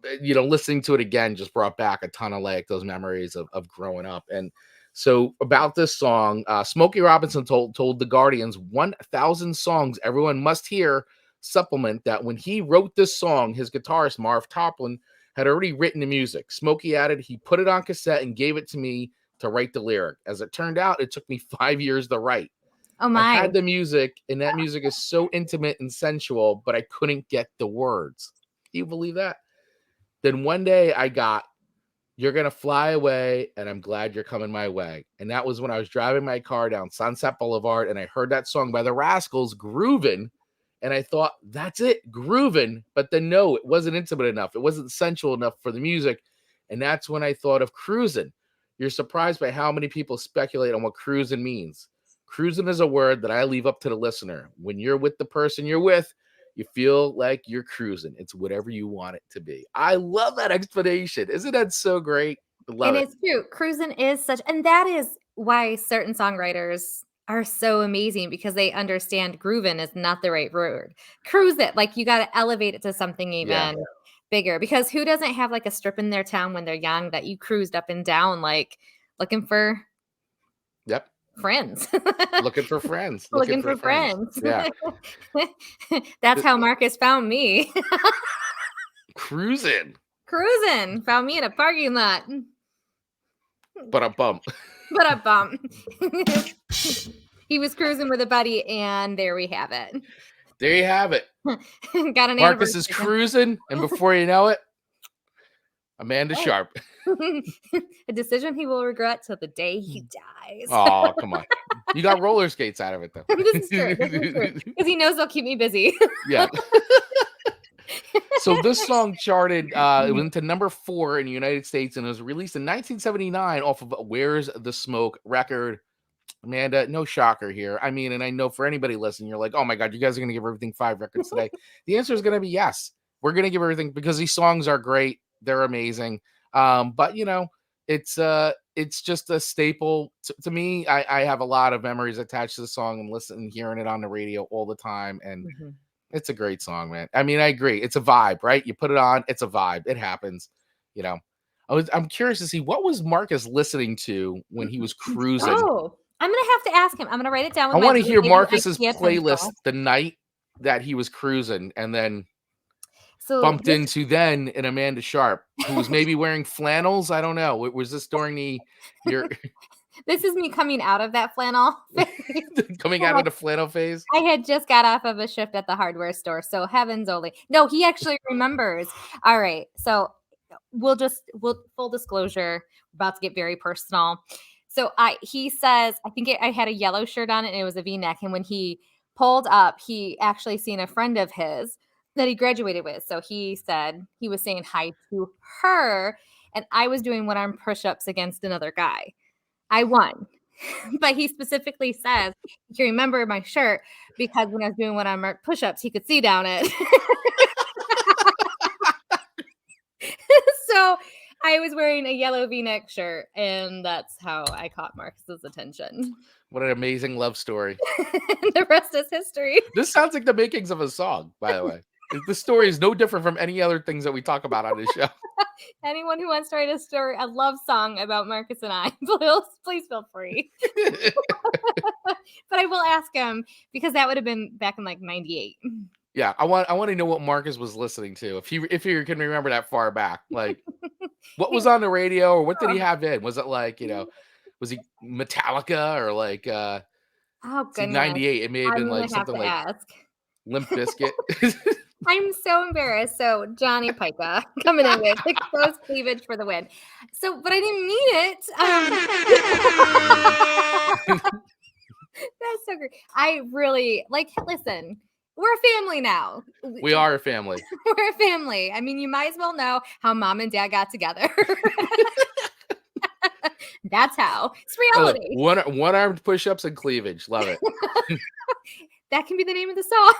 listening to it again just brought back a ton of like those memories of growing up. And so about this song, Smokey Robinson told the Guardians 1,000 songs everyone must hear supplement that when he wrote this song, his guitarist Marv Toplin had already written the music. Smokey added, he put it on cassette and gave it to me to write the lyric. As it turned out, it took me 5 years to write. Oh I my. had the music, and that music is so intimate and sensual, but I couldn't get the words. Do you believe that? Then one day I got, you're going to fly away, and I'm glad you're coming my way. And that was when I was driving my car down Sunset Boulevard, and I heard that song by the Rascals, Groovin', and I thought, that's it, Groovin'. But then no, it wasn't intimate enough. It wasn't sensual enough for the music. And that's when I thought of Cruisin'. You're surprised by how many people speculate on what cruisin' means. Cruisin' is a word that I leave up to the listener. When you're with the person you're with, you feel like you're cruising. It's whatever you want it to be. I love that explanation. Isn't that so great? I love And it. it's true. Cruisin' is and that is why certain songwriters are so amazing, because they understand groovin' is not the right word. Cruise it. Like, you got to elevate it to something Yeah. even bigger, because who doesn't have like a strip in their town when they're young that you cruised up and down, like looking for Yep. friends. Looking for friends. Looking for friends. Yeah. That's how Marcus found me. Cruising. Cruising. Found me in a parking lot. But a bump. But a bump. He was cruising with a buddy, and there we have it. There you have it. Got an Marcus is cruising, and before you know it, Amanda Sharp. A decision he will regret till the day he dies. Oh, come on. You got roller skates out of it, though. This is true. Because he knows they'll keep me busy. Yeah. So this song charted, it went to number 4 in the United States, and it was released in 1979 off of Where's the Smoke record. Amanda, no shocker here. I mean, and I know for anybody listening, you're like, oh my God, you guys are going to give everything 5 records today. The answer is going to be yes. We're going to give everything because these songs are great. They're amazing. But it's just a staple to me. I have a lot of memories attached to the song and listening, hearing it on the radio all the time. And it's a great song, man. I mean, I agree. It's a vibe, right? You put it on, it's a vibe. It happens, you know. I'm curious to see what was Marcus listening to when he was cruising. Oh, I'm gonna have to ask him. I'm gonna write it down. I want to hear Marcus's playlist the night that he was cruising, and then bumped into then an Amanda Sharp who was maybe wearing flannels. I don't know. Was this during your? This is me coming out of that flannel coming out of the flannel phase. I had just got off of a shift at the hardware store, so heavens only. No, he actually remembers. All right, so we'll full disclosure, about to get very personal. So he says, I think I had a yellow shirt on and it was a V-neck, and when he pulled up, he actually seen a friend of his that he graduated with. So he said he was saying hi to her, and I was doing one-arm push-ups against another guy. I won. But he specifically says he can remember my shirt because when I was doing one-arm push-ups, he could see down it. So I was wearing a yellow V-neck shirt, and that's how I caught Marcus's attention. What an amazing love story. The rest is history. This sounds like the makings of a song, by the way. This story is no different from any other things that we talk about on this show. Anyone who wants to write a love song about Marcus and I, please feel free. But I will ask him, because that would have been back in like 98. Yeah, I want to know what Marcus was listening to. If you can remember that far back, like what was on the radio, or what did he have in? Was it like, was he Metallica or like oh goodness, 98? It may have been like something like Limp Bizkit. I'm so embarrassed. So Johnny Pica coming in with exposed cleavage for the win. So, but I didn't mean it. That's so great. I really listen, we're a family now. We are a family. We're a family. I mean, you might as well know how mom and dad got together. That's how. It's reality. One-armed push-ups and cleavage. Love it. That can be the name of the song.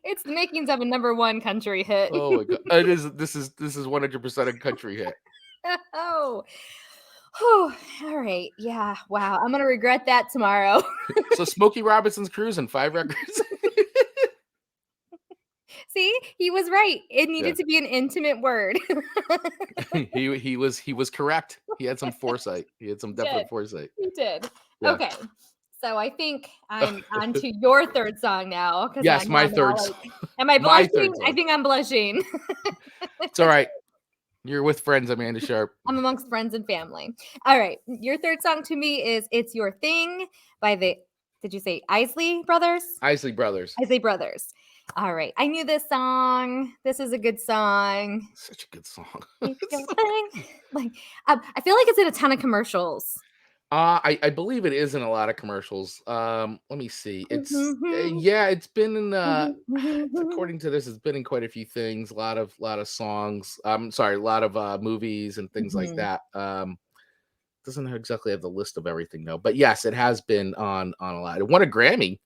It's the makings of a #1 country hit. Oh my God. It is. This is 100% a country hit. Oh, all right. Yeah. Wow. I'm going to regret that tomorrow. So Smokey Robinson's Cruisin', 5 records. See, he was right. It needed to be an intimate word. He was correct. He had some foresight. He had some definite foresight. He did. Yeah. Okay. So I think I'm on to your third song now. Yes, my third song. Am I blushing? I think I'm blushing. It's all right. You're with friends, Amanda Sharp. I'm amongst friends and family. All right. Your third song to me is It's Your Thing by did you say Isley Brothers? Isley Brothers. Isley Brothers. All right. I knew this song. This is a good song. Such a good song. It's your thing. I feel like it's in a ton of commercials. I believe it is in a lot of commercials. Let me see. It's it's been in according to this, it's been in quite a few things, a lot of songs. I'm sorry, a lot of movies and things like that. Doesn't exactly have the list of everything though, but yes, it has been on a lot. It won a Grammy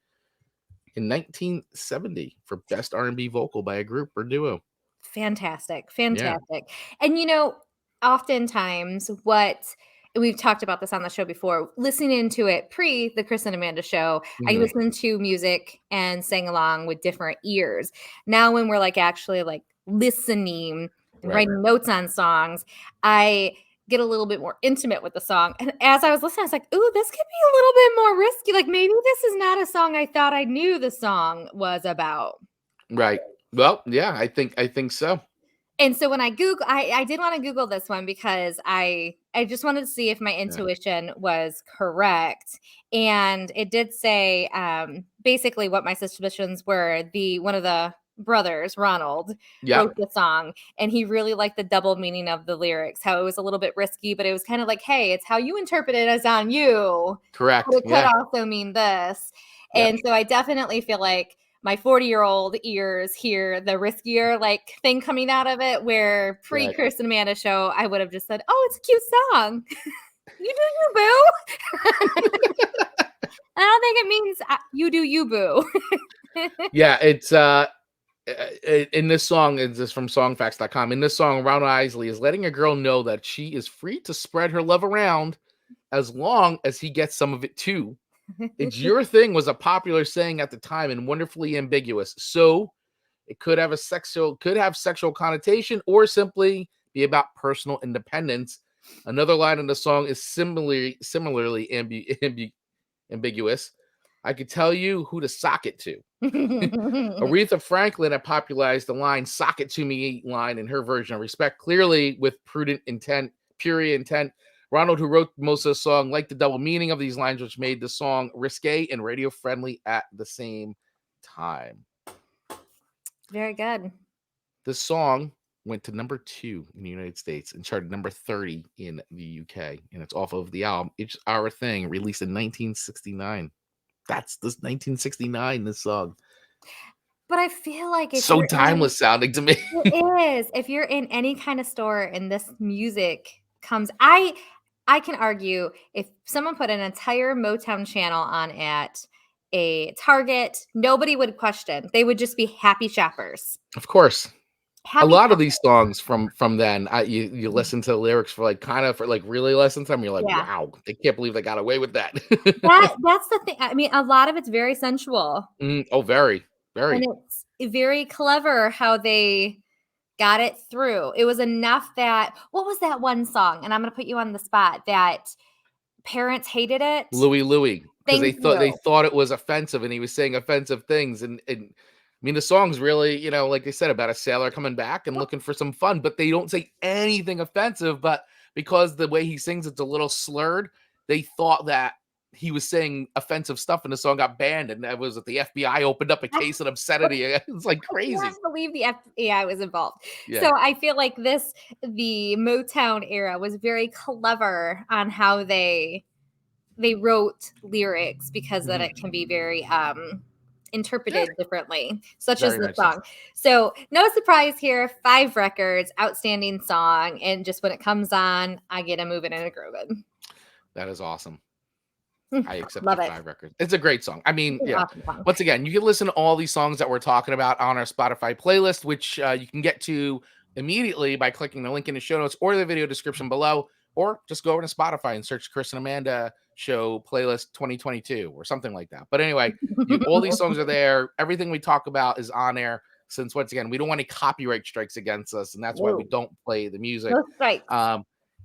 in 1970 for Best R&B Vocal by a group or duo. Fantastic. Yeah. And oftentimes we've talked about this on the show before, listening to it pre the Chris and Amanda show, I listened to music and sang along with different ears. Now when we're actually listening and writing notes on songs, I get a little bit more intimate with the song. And as I was listening, I was like, ooh, this could be a little bit more risky. Maybe this is not a song I thought I knew the song was about. Right. Well, yeah, I think so. And so when I did want to Google this one because I just wanted to see if my intuition was correct. And it did say basically what my suspicions were. One of the brothers, Ronald, wrote the song, and he really liked the double meaning of the lyrics, how it was a little bit risky, but it was kind of like, hey, it's how you interpret it as on you. Correct. But it could also mean this. And so I definitely feel like my 40-year-old ears hear the riskier like thing coming out of it, where pre-Chris and Amanda show, I would have just said, oh, it's a cute song. You do you, boo. I don't think it means you do you, boo. Yeah, it's in this song, it's just from songfacts.com. In this song, Ronald Isley is letting a girl know that she is free to spread her love around as long as he gets some of it too. It's your thing was a popular saying at the time and wonderfully ambiguous. So it could have sexual connotation or simply be about personal independence. Another line in the song is similarly ambiguous. I could tell you who to sock it to. Aretha Franklin had popularized the line "sock it to me" line in her version of Respect, clearly with pure intent. Ronald, who wrote most of the song, liked the double meaning of these lines, which made the song risque and radio friendly at the same time. Very good. This song went to number 2 in the United States and charted number 30 in the UK, and it's off of the album "It's Our Thing," released in 1969. That's this 1969. This song. But I feel like it's so timeless sounding to me. It is. If you're in any kind of store and this music comes, I can argue if someone put an entire Motown channel on at a Target, nobody would question. They would just be happy shoppers. Of course. Happy a lot shoppers. Of these songs from then, you listen to the lyrics for like really less than time. You're like, wow, they can't believe they got away with that. That's the thing. I mean, a lot of it's very sensual. Oh, very, very. And it's very clever how they got it through. It was enough that, what was that one song? And I'm going to put you on the spot that parents hated it. Louie. Because they thought it was offensive and he was saying offensive things. And I mean, the song's really, like they said, about a sailor coming back and looking for some fun, but they don't say anything offensive. But because the way he sings, it's a little slurred, they thought that he was saying offensive stuff and the song got banned. And that was that the FBI opened up a case of obscenity. It's like crazy. I can't believe the FBI was involved. Yeah. So I feel like the Motown era was very clever on how they wrote lyrics, because then it can be very interpreted differently, such as the song. So no surprise here, 5 records, outstanding song, and just when it comes on, I get a moving and a grooving. That is awesome. I accept 5 records. It's a great song. I mean, awesome song. Once again, you can listen to all these songs that we're talking about on our Spotify playlist, which you can get to immediately by clicking the link in the show notes or the video description below, or just go over to Spotify and search Chris and Amanda Show Playlist 2022 or something like that. But anyway, all these songs are there. Everything we talk about is on there, since once again, we don't want any copyright strikes against us, and that's why we don't play the music. Right.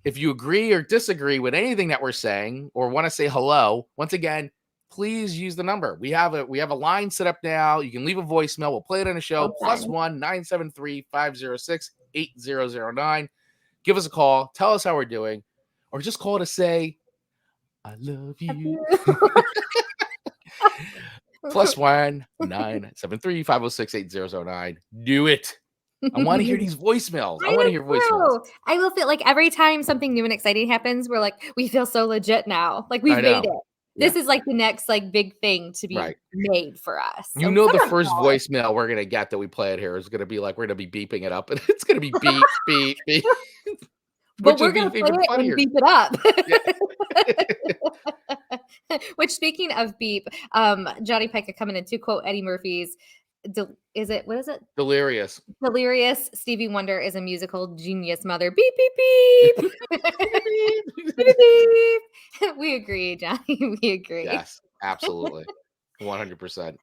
If you agree or disagree with anything that we're saying or want to say hello, once again, please use the number. We have a line set up now. You can leave a voicemail. We'll play it on the show. +1 973 506 8009. Give us a call. Tell us how we're doing, or just call to say, I love you. +1 973 506 8009. Do it. I want to hear these voicemails. I want to hear voicemails. I will feel like every time something new and exciting happens, we're like, we feel so legit now. Like we've made it. Yeah. This is like the next big thing to be made for us. So the first voicemail we're going to get that we play it here is going to be like, we're going to be beeping it up, and it's going to be beep, beep, beep. But we're going to play it and beep it up. Which, speaking of beep, Johnny Pica coming in to quote Eddie Murphy's, what is it? Delirious. Stevie Wonder is a musical genius mother. Beep, beep, beep. Beep, beep, beep. We agree, Johnny. We agree. Yes, absolutely. 100%.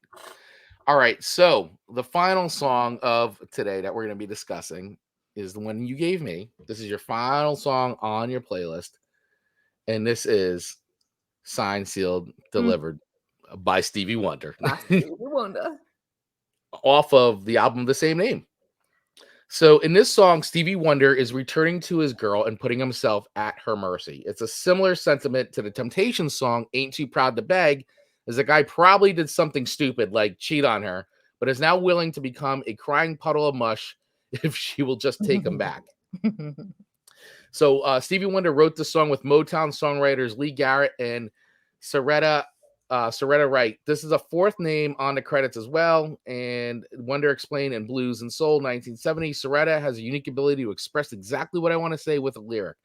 All right. So the final song of today that we're going to be discussing is the one you gave me. This is your final song on your playlist. And this is Signed, Sealed, Delivered by Stevie Wonder. Stevie Wonder. Off of the album of the same name. So in this song, Stevie Wonder is returning to his girl and putting himself at her mercy. It's a similar sentiment to the Temptations song, Ain't Too Proud to Beg, as the guy probably did something stupid like cheat on her, but is now willing to become a crying puddle of mush if she will just take him back. So Stevie Wonder wrote the song with Motown songwriters Lee Garrett and Saretta Soretta Wright. This is a fourth name on the credits as well. And Wonder explained in Blues and Soul 1970, Soretta has a unique ability to express exactly what I want to say with a lyric.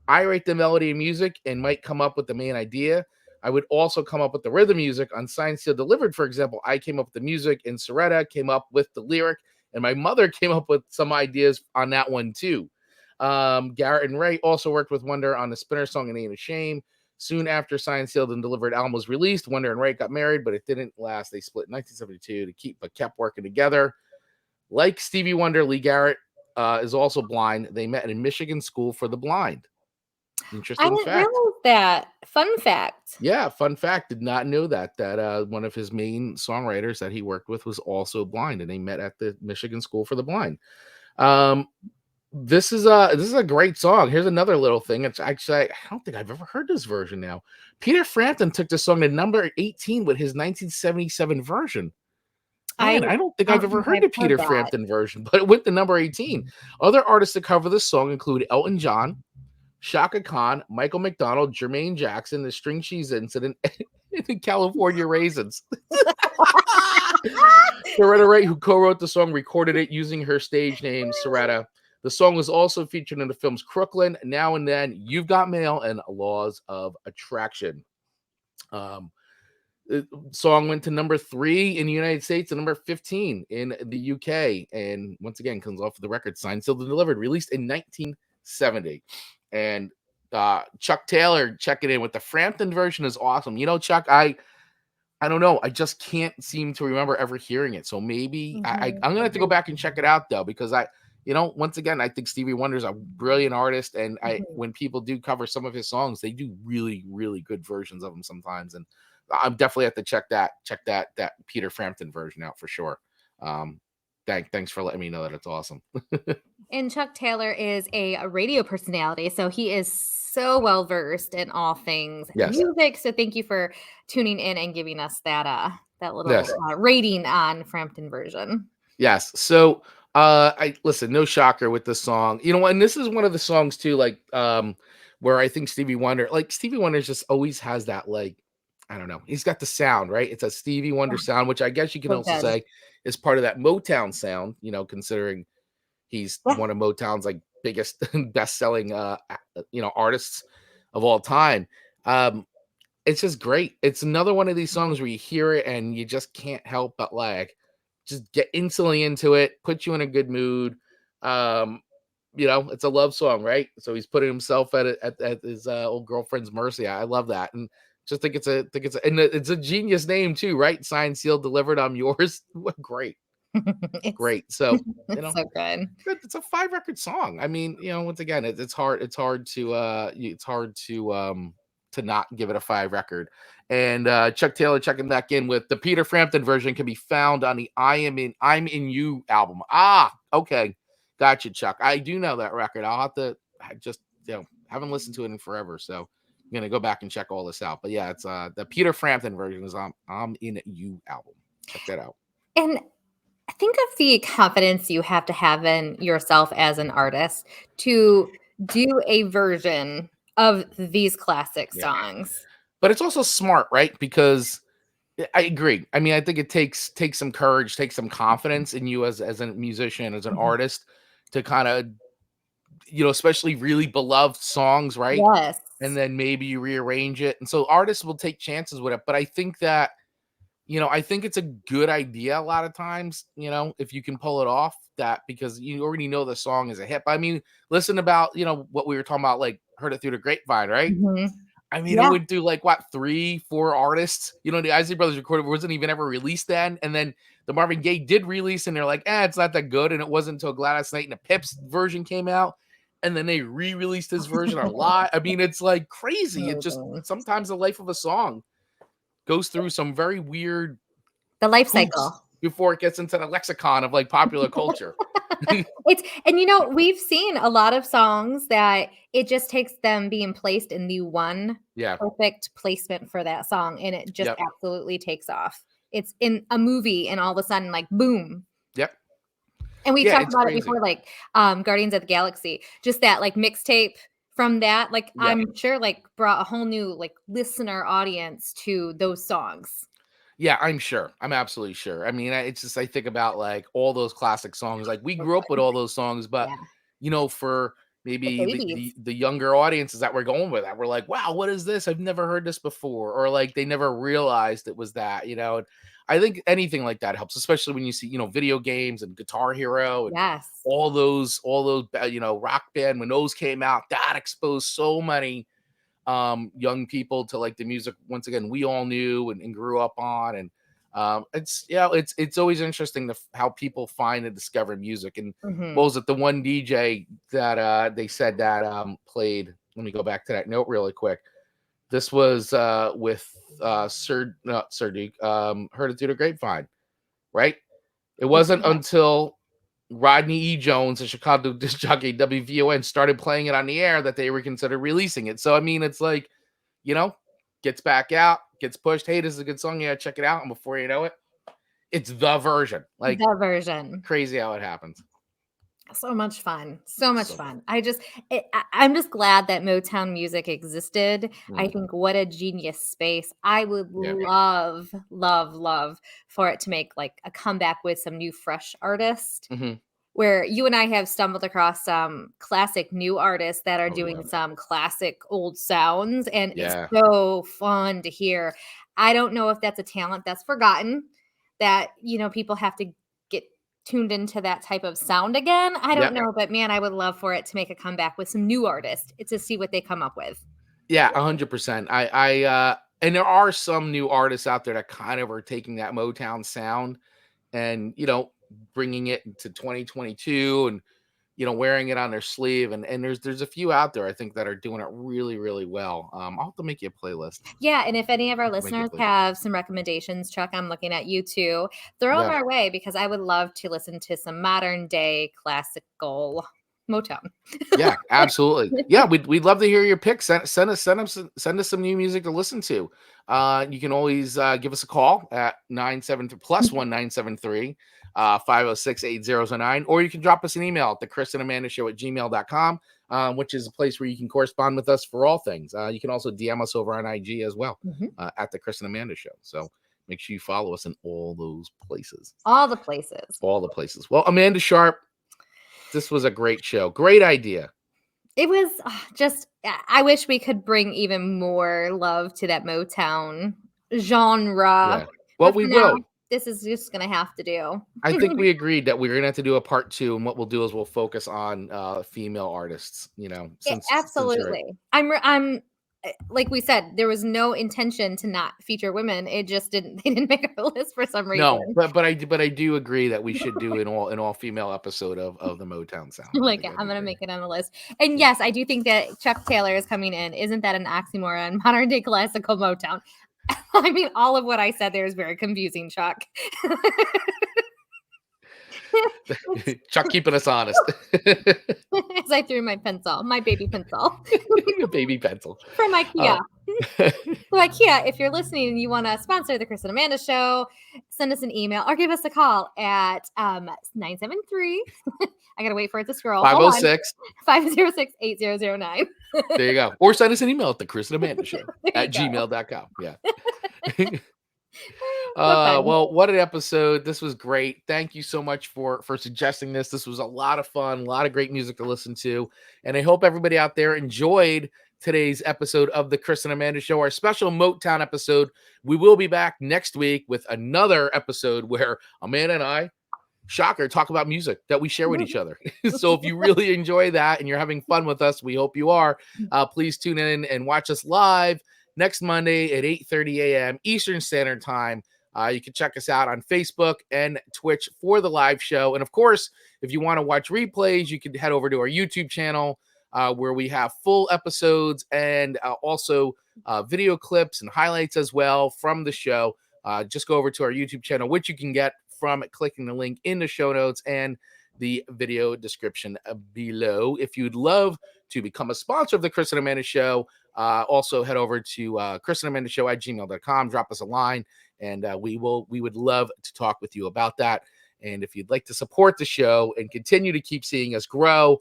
I write the melody and music and might come up with the main idea. I would also come up with the rhythm music on Signed, Sealed, Delivered. For example, I came up with the music and Soretta came up with the lyric, and my mother came up with some ideas on that one too. Garrett and Ray also worked with Wonder on the Spinner song and Ain't a Shame. Soon after Signed, Sealed, and Delivered album was released, Wonder and Ray got married, but it didn't last. They split in 1972 but kept working together. Like Stevie Wonder, Lee Garrett is also blind. They met in a Michigan school for the blind. I Interesting didn't fact. realize that. Fun fact. Yeah, fun fact. Did not know that one of his main songwriters that he worked with was also blind, and they met at the Michigan School for the Blind. This is a great song. Here's another little thing. It's actually, I don't think I've ever heard this version now. Peter Frampton took this song to number 18 with his 1977 version. Man, I don't think I've ever heard the Peter Frampton version, but it went to number 18. Other artists to cover this song include Elton John, Shaka Khan, Michael McDonald, Jermaine Jackson, the String Cheese Incident, and the California Raisins. Soretta Wright, who co-wrote the song, recorded it using her stage name, Soretta. The song was also featured in the films Crooklyn, Now and Then, You've Got Mail, and Laws of Attraction. The song went to number 3 in the United States and number 15 in the UK. And once again, comes off of the record Signed, Sealed, and Delivered, released in 1970. And Chuck Taylor checking in with the Frampton version is awesome. You know, Chuck, I don't know. I just can't seem to remember ever hearing it. So maybe I'm going to have to go back and check it out, though, because once again, I think Stevie Wonder's a brilliant artist. And when people do cover some of his songs, they do really, really good versions of them sometimes. And I'm definitely have to check that Peter Frampton version out for sure. Thanks for letting me know that it's awesome. And Chuck Taylor is a radio personality, so he is so well versed in all things music. So thank you for tuning in and giving us that little rating on Frampton version. Yes. So I listen, no shocker with this song. You know, and this is one of the songs too, like where I think Stevie Wonder just always has that, like, I don't know. He's got the sound, right? It's a Stevie Wonder sound, which I guess you can also say is part of that Motown sound, you know, considering he's one of Motown's like biggest best-selling artists of all time. It's just great. It's another one of these songs where you hear it and you just can't help but like just get instantly into it, put you in a good mood. It's a love song, right? So he's putting himself at his old girlfriend's mercy. I love that. And just think it's a genius name too, right? Signed, Sealed, Delivered, I'm Yours. Great. Great. So it's so good. It's a 5-record song. I mean, once again, it's hard to not give it a 5 record. And Chuck Taylor checking back in with the Peter Frampton version can be found on the I'm in You album. Okay. Gotcha, Chuck. I do know that record. I'll have to haven't listened to it in forever, so I'm gonna go back and check all this out. But yeah, it's the Peter Frampton version is on I'm in You album. Check that out. And think of the confidence you have to have in yourself as an artist to do a version of these classic songs. But it's also smart, right? Because I agree. I mean, I think it takes some courage, takes some confidence in you as a musician, as an artist, to kind of, especially really beloved songs, right? Yes. And then maybe you rearrange it. And so artists will take chances with it. But I think that, I think it's a good idea a lot of times, if you can pull it off, that because you already know the song is a hit. I mean, listen about, what we were talking about, like Heard It Through the Grapevine, right? I mean, it went through like 3-4 artists. The Isley Brothers recorded wasn't even ever released then. And then the Marvin Gaye did release, and they're like, it's not that good. And it wasn't until Gladys Knight and the Pips version came out. And then they re-released his version on live. I mean, it's like crazy. It just sometimes the life of a song goes through some very weird life cycle before it gets into the lexicon of like popular culture. We've seen a lot of songs that it just takes them being placed in the one perfect placement for that song, and it just absolutely takes off. It's in a movie, and all of a sudden, like, boom. Yep. And we talked about it before, like Guardians of the Galaxy, just that like mixtape from that, like, Yeah. I'm sure, like, brought a whole new, like, listener audience to those songs. Yeah, I'm sure. I'm absolutely sure. I mean, it's just I think about like all those classic songs. Like we So grew up with good. all those songs, but Yeah, for the maybe babies. the younger audiences that we're going with that, we're like, wow, what is this? I've never heard this before, or like they never realized it was that. And I think anything like that helps, especially when you see video games and Guitar Hero and Yes. all those Rock Band when those came out. That exposed so many young people to like the music once again we all knew and grew up on. And it's always interesting how people find and discover music. And what Mhm. was it, the one DJ that they said that played, let me go back to that note really quick. This was with Sir Duke, heard it through the grapevine, right? It wasn't Yeah. until Rodney E. Jones, a Chicago disc jockey, WVON, started playing it on the air that they were considered releasing it. So, I mean, it's like, you know, gets back out, gets pushed. Hey, this is a good song. Yeah, check it out. And before you know it, it's the version. Like, The version. crazy how it happens. So much fun. So much So, fun. I'm just glad that Motown music existed. I mm, think what a genius space. I would yeah. love, love, love for it to make like a comeback with some new fresh artist Hmm. where you and I have stumbled across some classic new artists that are Oh, yeah. doing some classic old sounds, and it's Yeah. so fun to hear. I don't know if that's a talent that's forgotten, that, people have to get tuned into that type of sound again. I don't Yep. know, but man, I would love for it to make a comeback with some new artists to see what they come up with. Yeah, 100%. And there are some new artists out there that kind of are taking that Motown sound and, bringing it into 2022 and, wearing it on their sleeve. And there's a few out there I think that are doing it really, really well. I'll have to make you a playlist. Yeah, and if any of our I'll have to make you listeners a playlist. have some recommendations, Chuck, I'm looking at you too. Throw them Yeah. our way because I would love to listen to some modern day classical Motown. Yeah, absolutely. Yeah, we'd love to hear your picks. Send us some new music to listen to. You can always give us a call at 973 plus 1973 506-8009, or you can drop us an email at the Chris and Amanda Show at gmail.com, which is a place where you can correspond with us for all things. You can also DM us over on IG as well, Mhm. at the Chris and Amanda Show. So make sure you follow us in all those places. All the places. All the places. Well, Amanda Sharp, this was a great show. Great idea. It was just, I wish we could bring even more love to that Motown genre. Yeah. Well, But we for now, will. this is just going to have to do. I think we agreed that we're gonna have to do a part 2, and what we'll do is we'll focus on female artists. Since you're Absolutely. Like we said, there was no intention to not feature women. It just didn't, they didn't make our list for some reason. no, but I do agree that we should do an all female episode of the Motown sound. I Like, think that'd I'm be gonna great. make it on the list. And Yeah. yes, I do think that Chuck Taylor is coming in. Isn't that an oxymoron? Modern day classical Motown. I mean, all of what I said there is very confusing, Chuck. It's Chuck keeping us honest. as I threw my pencil, my baby pencil Baby pencil. from Uh, IKEA. So IKEA, if you're listening and you want to sponsor the Chris and Amanda Show, send us an email or give us a call at 973. I gotta wait for it to scroll. Hold on. 506. 506-8009. There you go. Or send us an email at the Chris and Amanda Show There you at go. gmail.com. Yeah. So fun. Well, what an episode. This was great. Thank you so much for suggesting this. This was a lot of fun, a lot of great music to listen to. And I hope everybody out there enjoyed today's episode of the Chris and Amanda Show, our special Motown episode. We will be back next week with another episode where Amanda and I, shocker, talk about music that we share with each other. So if you really enjoy that and you're having fun with us, we hope you are. Please tune in and watch us live next Monday at 8:30 a.m. Eastern Standard Time. You can check us out on Facebook and Twitch for the live show. And of course, if you want to watch replays, you can head over to our YouTube channel where we have full episodes and also video clips and highlights as well from the show. Just go over to our YouTube channel, which you can get from clicking the link in the show notes and the video description below. If you'd love to become a sponsor of the Chris and Amanda Show, also head over to Chris and Amanda Show at gmail.com, drop us a line, and we would love to talk with you about that. And if you'd like to support the show and continue to keep seeing us grow,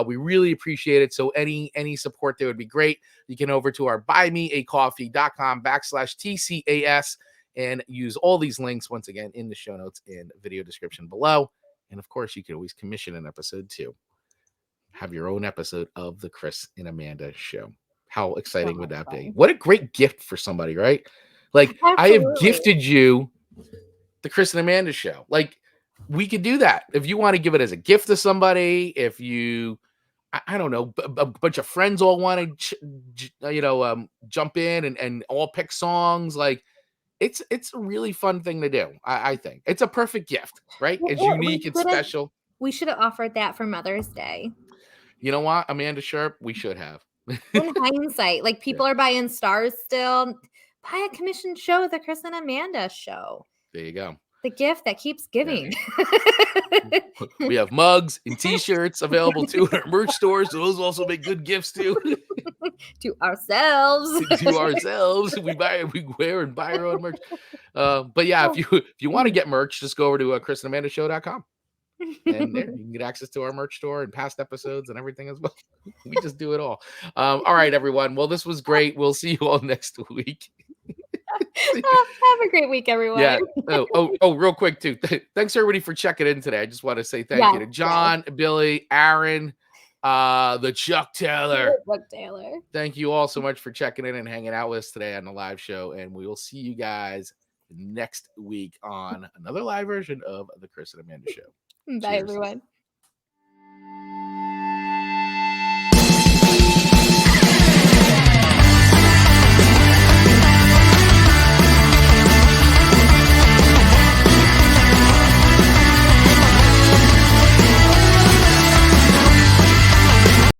we really appreciate it. So any support there would be great. You can over to our buymeacoffee.com/TCAS and use all these links once again in the show notes and video description below. And of course, you can always commission an episode too. Have your own episode of the Chris and Amanda show. How exciting would that be? What a great gift for somebody, right? Like, I have gifted you the Chris and Amanda show. Like, we could do that. If you want to give it as a gift to somebody, if you, I don't know, a bunch of friends all want to, jump in and all pick songs. Like, it's a really fun thing to do. I think it's a perfect gift, right? It's unique, it's special. We should have offered that for Mother's Day. You know what, Amanda Sharp? We should have. In hindsight, like people are buying stars still. Buy a commissioned show, the Chris and Amanda show. There you go. The gift that keeps giving. Yeah. We have mugs and T-shirts available too in our merch stores. So those also make good gifts too. To ourselves. We wear and buy our own merch. But yeah, if you want to get merch, just go over to chrisandamandashow.com. And there you can get access to our merch store and past episodes and everything as well. We just do it all. All right, everyone. Well, this was great. We'll see you all next week. Have a great week, everyone. Yeah. Oh, real quick too. Thanks everybody for checking in today. I just want to say thank you to John, Billy, Aaron, the Chuck Taylor. Thank you all so much for checking in and hanging out with us today on the live show. And we will see you guys next week on another live version of the Chris and Amanda Show. Bye, everyone.